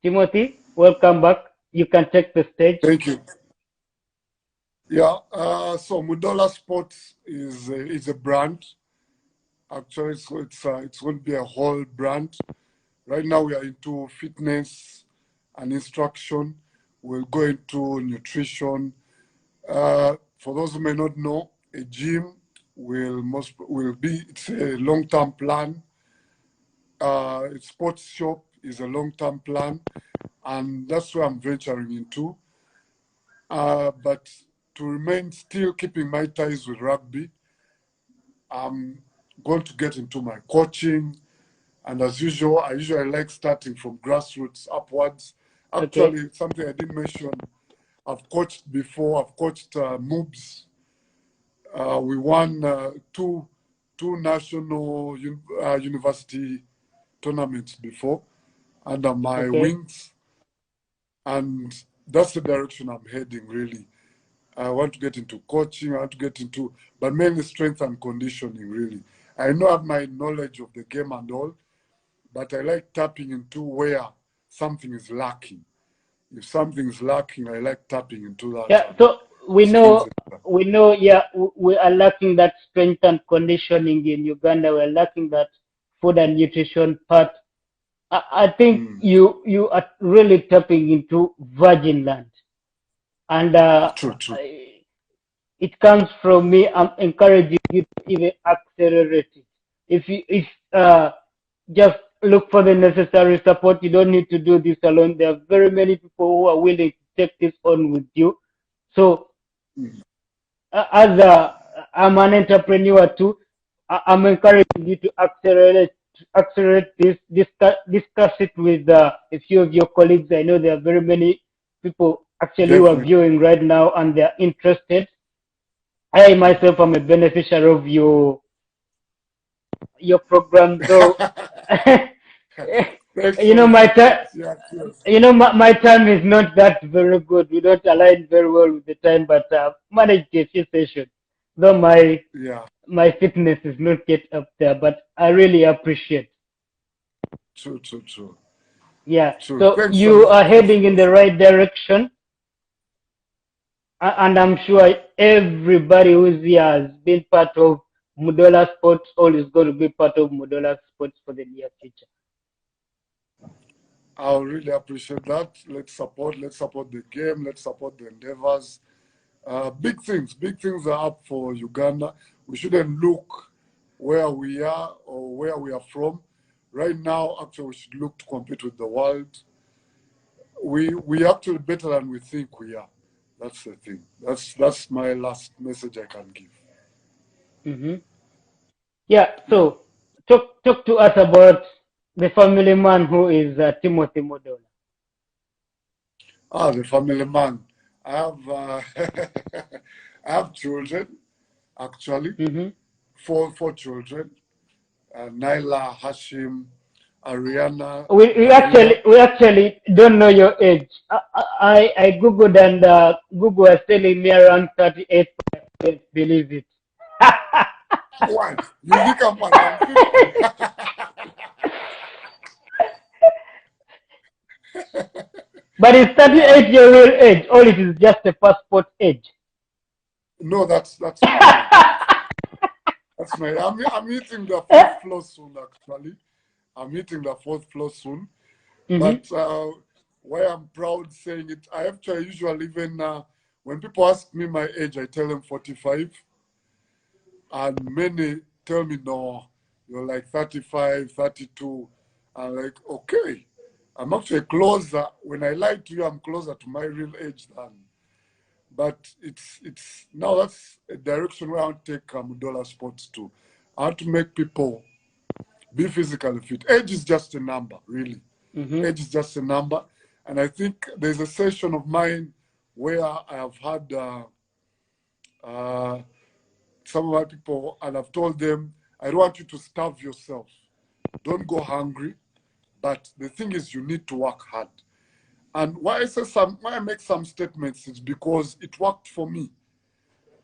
Timothy, welcome back. You can take the stage. Thank you. Yeah, so Mudoola Sports is a brand. Actually, so it's going to be a whole brand. Right now, we are into fitness and instruction. We'll go into nutrition. For those who may not know, a gym will be it's a long-term plan. A sports shop is a long-term plan, and that's where I'm venturing into. But to remain still keeping my ties with rugby, I'm going to get into my coaching. And as usual, I usually like starting from grassroots upwards. Okay. Actually, something I didn't mention, I've coached before. I've coached MOOBs. We won two national university tournaments before under my Okay. wings. And that's the direction I'm heading, really. I want to get into coaching, I want to get into, but mainly strength and conditioning, really. I know I have my knowledge of the game and all, but I like tapping into where something is lacking. If something is lacking, I like tapping into that Yeah. and So we strengthening that. know. Yeah, we are lacking that strength and conditioning in Uganda. We're lacking that food and nutrition part. I think Mm. you are really tapping into virgin land, and True, true. it comes from me. I'm encouraging you to even accelerate it. If just look for the necessary support. You don't need to do this alone. There are very many people who are willing to take this on with you. So Mm. as I'm an entrepreneur too, I'm encouraging you to accelerate this, discuss it with a few of your colleagues. I know there are very many people actually who are Definitely. viewing right now and they're interested. I myself am a beneficiary of your program, though. Thanks you for know the my support. time. Yeah, cheers. My time is not that very good. We don't align very well with the time, but managed a few sessions. Though Yeah, my fitness is not yet up there, but I really appreciate. true, true, true. Yeah. True. So Thanks a you lot. are Thanks a heading in lot. the right direction, and I'm sure everybody who's here has been part of Mudoola Sports, or is going to be part of Mudoola Sports for the near future. I'll really appreciate that. Let's support the game. Let's support the endeavors. Big things are up for Uganda. We shouldn't look where we are or where we are from. Right now, actually, we should look to compete with the world. We actually better than we think we are. That's the thing. That's my last message I can give. Hmm. Yeah. Yeah. So talk to us about the family man who is Timothy Mudoola. The family man. I have I have children actually. Hmm. Four children. Naila, Hashim, Ariana, Navina. We actually don't know your age. I googled and Google was telling me around 38. But I can't believe it. What? You think I'm what? I'm 50. But it's Yeah. 38-year real age. All it is just a passport age. No, that's my age. That's my. I'm hitting the fourth floor soon. Actually, I'm hitting the fourth floor soon. Hmm. But why I'm proud saying it, I actually usually even when people ask me my age, I tell them 45, and many tell me no, you're like 35, 32. I'm like, okay, I'm actually closer. When I lie to you, I'm closer to my real age than. But it's now that's a direction where I want to take Mudoola Sports to. I want to make people be physically fit. Age is just a number, really. Hmm. Age is just a number. And I think there's a session of mine where I have had uh, some of my people, and I've told them, I don't want you to starve yourself. Don't go hungry. But the thing is, you need to work hard. And why I make some statements is because it worked for me.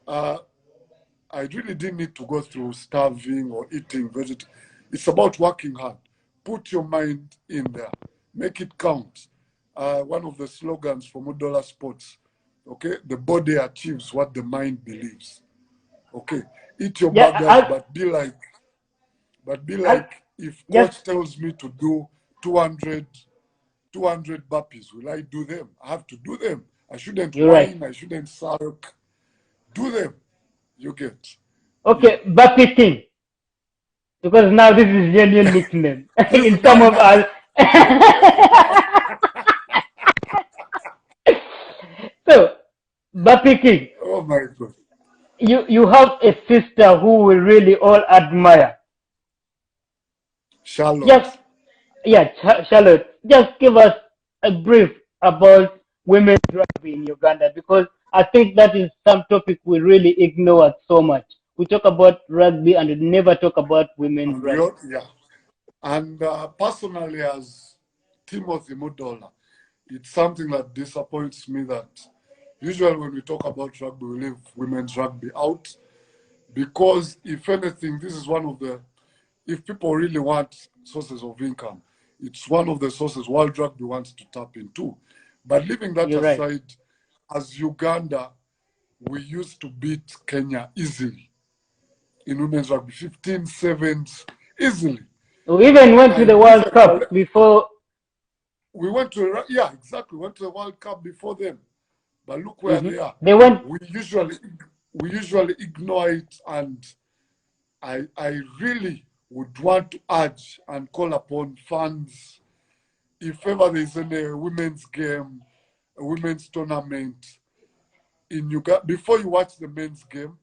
Uh, I really didn't need to go through starving or eating vegetable. It's about working hard. Put your mind in there. Make it count. one of the slogans for Mudoola Sports. Okay, the body achieves what the mind believes. Okay, eat your Yeah, burgers, but be I'll like, if just, coach tells me to do 200, 200 burpees, will I do them? I have to do them. I shouldn't you're right. whine. I shouldn't sulk. Do them. You get. Yeah. Okay, Bucky King, because now this is genuine nickname This in is some now, of now, us. So, Bucky King, oh my God. you have a sister who we really all admire. Just, Charlotte. yeah, Charlotte, just give us a brief about women's rugby in Uganda, because I think that is some topic we really ignore so much. We talk about rugby and we never talk about women's And rugby. yeah. And personally, as Timothy Mudoola, it's something that disappoints me that usually when we talk about rugby, we leave women's rugby out, because if anything, this is one of the, if people really want sources of income, it's one of the sources World Rugby wants to tap into. But leaving that You're right. aside, as Uganda, we used to beat Kenya easily in women's rugby, 15 sevens easily. We even went to I the do World Cup recollect, before. we went to, yeah, exactly, went to the World Cup before them. But look where Mhm. they are. They went. We usually ignore it, and I really would want to urge and call upon fans, if ever there's any women's game, a women's tournament in Uganda, before you watch the men's game,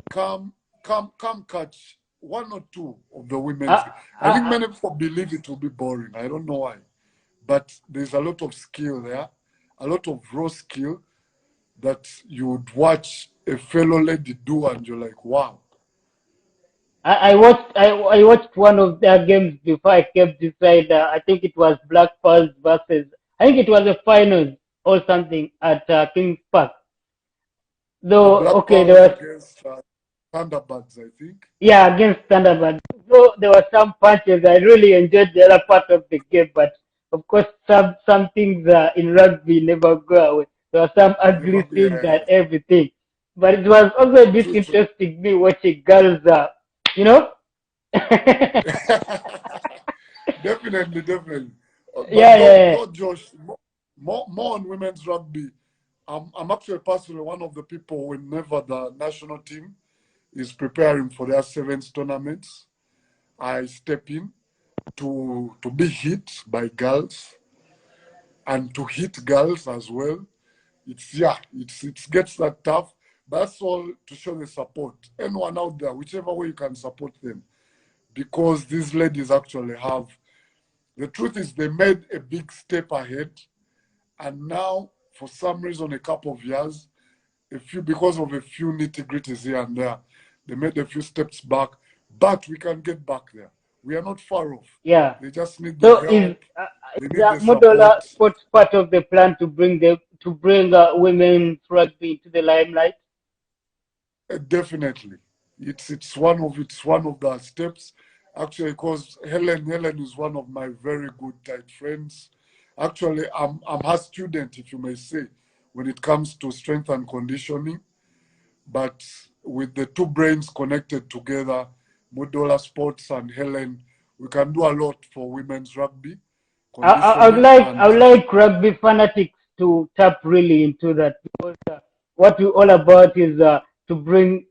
come come catch one or two of the women's Uh, game. I think uh, many people believe it will be boring. I don't know why. But there's a lot of skill there, a lot of raw skill that you would watch a fellow lady do, and you're like, wow. I watched one of their games before I kept decide. I think it was Black Pearls versus. I think it was a finals or something at Kings Park. Though Black okay, Pearls there was, against Thunderbirds, I think. yeah, against Standard, but though there were some punches, I really enjoyed the other part of the game. But of course, some things in rugby never go away. There were some Never ugly be things and everything. But it was also a bit true, true. interesting me watching girls, you know. Definitely, definitely. But Yeah, yeah, though Josh, more on women's rugby. I'm actually personally one of the people, whenever the national team is preparing for their sevens tournaments, I step in to be hit by girls and to hit girls as well. It's, yeah, it gets that tough. But that's all to show the support. Anyone out there, whichever way you can support them, because these ladies actually have. The truth is, they made a big step ahead, and now, for some reason, a couple of years, because of a few nitty-gritties here and there, they made a few steps back. But we can get back there. We are not far off. yeah. They just need the So is help. They need the the Mudoola support. Sports part of the plan to bring women's rugby into the limelight? Definitely, it's one of the steps. Actually, because Helen is one of my very good tight friends. Actually, I'm her student, if you may say, when it comes to strength and conditioning. But with the two brains connected together, Mudoola Sports and Helen, we can do a lot for women's rugby conditioning. I And would like rugby fanatics to tap really into that, because what we're all about is to bring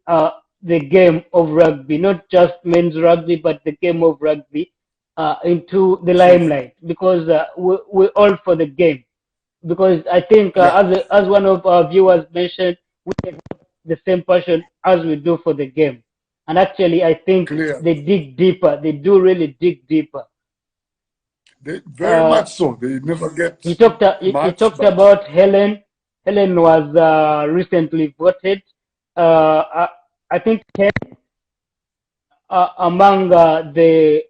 the game of rugby, not just men's rugby, but the game of rugby into the true, limelight, because we're all for the game. Because I think, yeah, as one of our viewers mentioned, we have the same passion as we do for the game. And actually, I think clear. they dig deeper. They do really dig deeper. They very Uh, much so. They never get he much, talked but about Helen. Helen was recently voted. I, I think 10 among the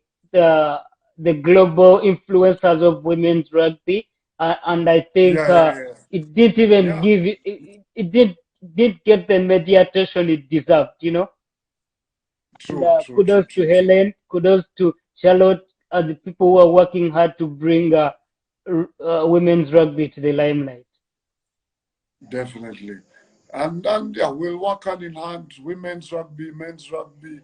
the global influencers of women's rugby, and I think yeah, yeah, yeah, it didn't even yeah. give it did get the media attention it deserved, you know. And True, true, true, kudos to true, true. Helen, kudos to Charlotte, and the people who are working hard to bring women's rugby to the limelight. Definitely. And yeah, we'll work hand in hand, women's rugby, men's rugby.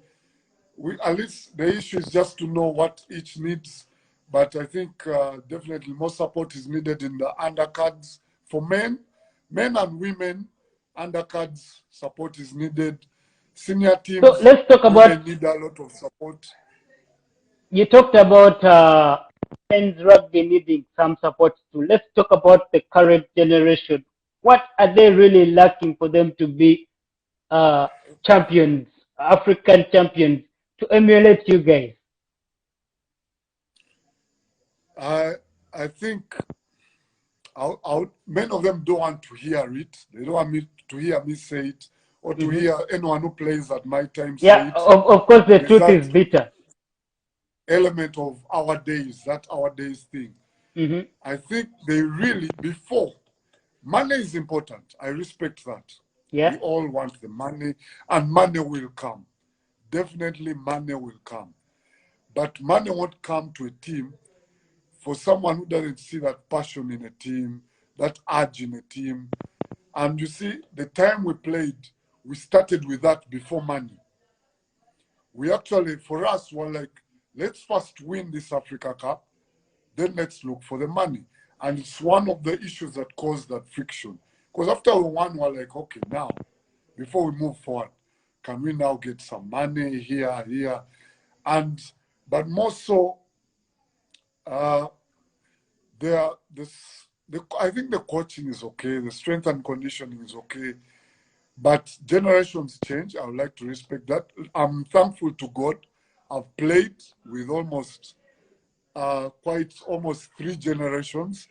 At least the issue is just to know what each needs. But I think definitely more support is needed in the undercards for men and women. Undercards support is needed. Senior So teams, let's talk about, women need a lot of support. you talked about men's rugby needing some support too. Let's talk about the current generation. What are they really lacking for them to be uh, champions, African champions, to emulate you guys? I think many of them don't want to hear it. They don't want me to hear me say it or to Hmm. hear anyone who plays at my time say Yeah, it. of course, the There's truth that is bitter. element of our days, that our days thing. Hmm. I think they really, before, money is important. I respect that. Yeah, We all want the money, and money will come. Definitely, money will come. But money won't come to a team for someone who doesn't see that passion in a team, that urge in a team. And you see, the time we played, we started with that before money. We actually, for us, were like, let's first win this Africa Cup, then let's look for the money. And it's one of the issues that caused that friction. Because after we won, we're like, okay, now, before we move forward, can we now get some money here? And, but more so, uh, there, I think the coaching is okay, the strength and conditioning is okay, but generations change. I would like to respect that. I'm thankful to God. I've played with quite almost 3 generations,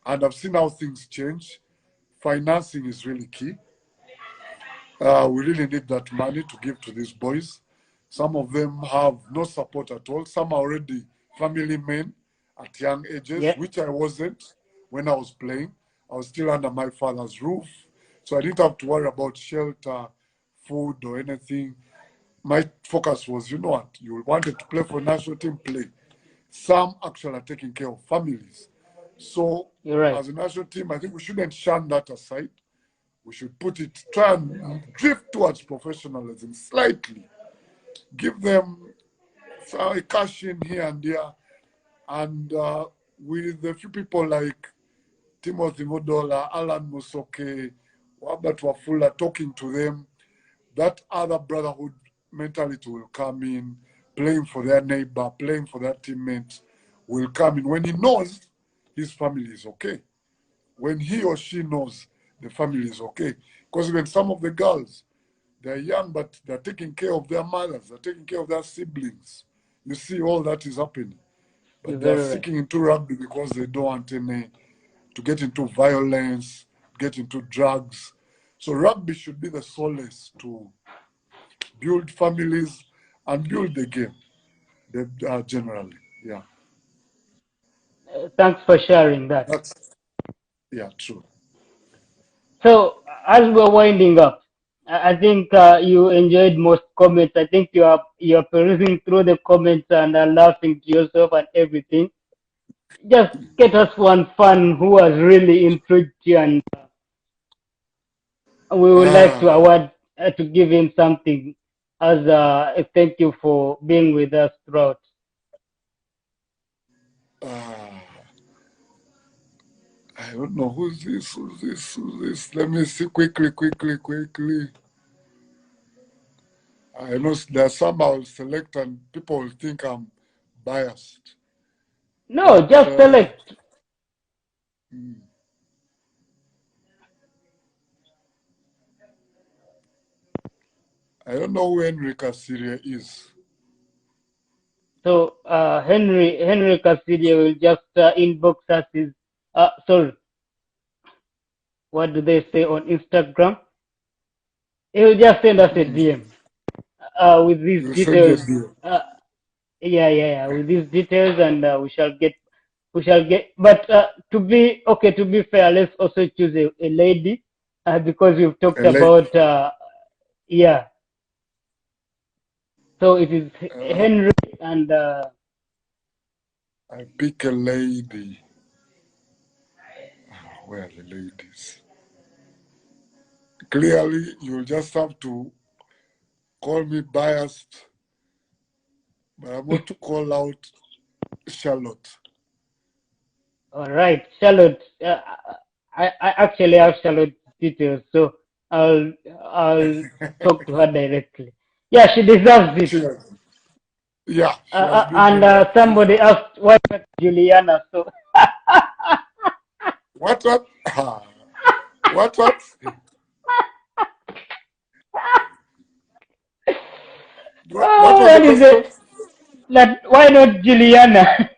and I've seen how things change. Financing is really key. We really need that money to give to these boys. Some of them have no support at all. Some are already family men at young ages, yeah, which I wasn't when I was playing. I was still under my father's roof. So I didn't have to worry about shelter, food, or anything. My focus was, you know what, you wanted to play for national team, play. Some actually are taking care of families. So you're right. as a national team, I think we shouldn't shun that aside. We should try and drift towards professionalism slightly. Give them a cash in here and there. And with a few people like Timothy Mudoola, Alan Musoke, Robert Wafula, talking to them, that other brotherhood mentality will come in, playing for their neighbor, playing for their teammates will come in when he knows his family is okay. When he or she knows the family is okay. Because even some of the girls, they're young, but they're taking care of their mothers, they're taking care of their siblings. You see, all that is happening. You're But they're very right. seeking into rugby because they don't want any to get into violence, get into drugs. So rugby should be the solace to build families and build the game generally. Yeah, Thanks for sharing that. that's, yeah, true. So as we're winding up, I think you enjoyed most comments. I think you are perusing through the comments and are laughing to yourself and everything. Just get us one fan who has really intrigued you, and we would like to Ah, award to give him something as a thank you for being with us throughout. ah, I don't know who's this. Let me see quickly. I know there's some I'll select and people will think I'm biased, No, but just select. hmm, I don't know who Enrique Syria is. So Henry Casidia will just inbox us his sorry, what do they say on Instagram? He will just send us a Hmm. DM with these You send a details. deal. Uh, yeah, with these details, and we shall get. But to be fair, let's also choose a lady because we've talked A lady. about yeah. So it is Uh, Henry and I pick a lady. where are the ladies? Clearly, you'll just have to call me biased, but I'm going to call out Charlotte. All right, Charlotte. I actually have Charlotte's details, so I'll talk to her directly. Yeah, she deserves it. Yeah, she has been And really active. somebody asked why not Juliana. So What? What? What oh, was the that is question? it. That why not Juliana?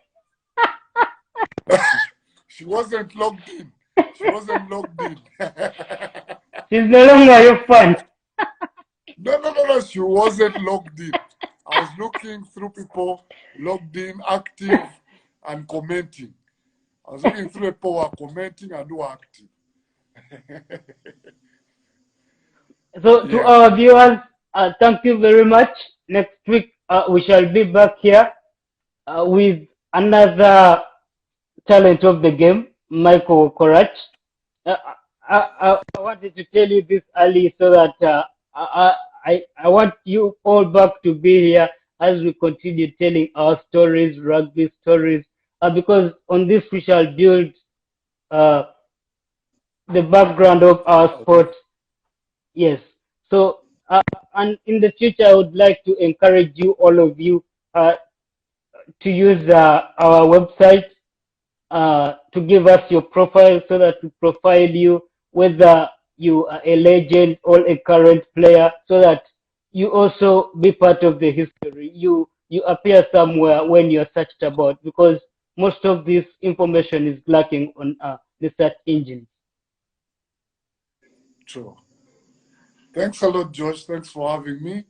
She wasn't logged in. She wasn't logged in. She's no longer your fan. No. She wasn't logged in. I was looking through people logged in, active, and commenting. I was looking through people who are commenting and who are active. So to Yeah. our viewers, thank you very much. Next week we shall be back here with another talent of the game, Michael Korach. Uh, I wanted to tell you this early so that I want you all back to be here as we continue telling our stories, rugby stories, because on this we shall build uh, the background of our sport. Yes. So, and in the future, I would like to encourage you, all of you, to use our website to give us your profile so that we profile you, whether you are a legend or a current player, so that you also be part of the history. You appear somewhere when you're searched about, because most of this information is lacking on the search engine. Sure. Thanks a lot, Josh. Thanks for having me.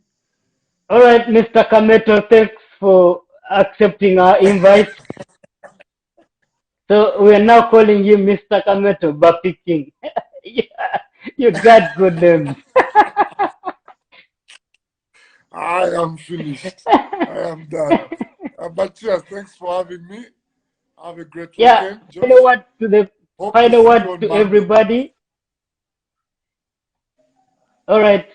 All right, Mr. Kameto, thanks for accepting our invite. So we are now calling you Mr. Kameto Bapi King. Yeah, you got good names. I am finished. I am done. But yes, thanks for having me. Have a great Yeah, weekend, final Josh. word to the Hope to final see word you on to Monday. everybody. All right.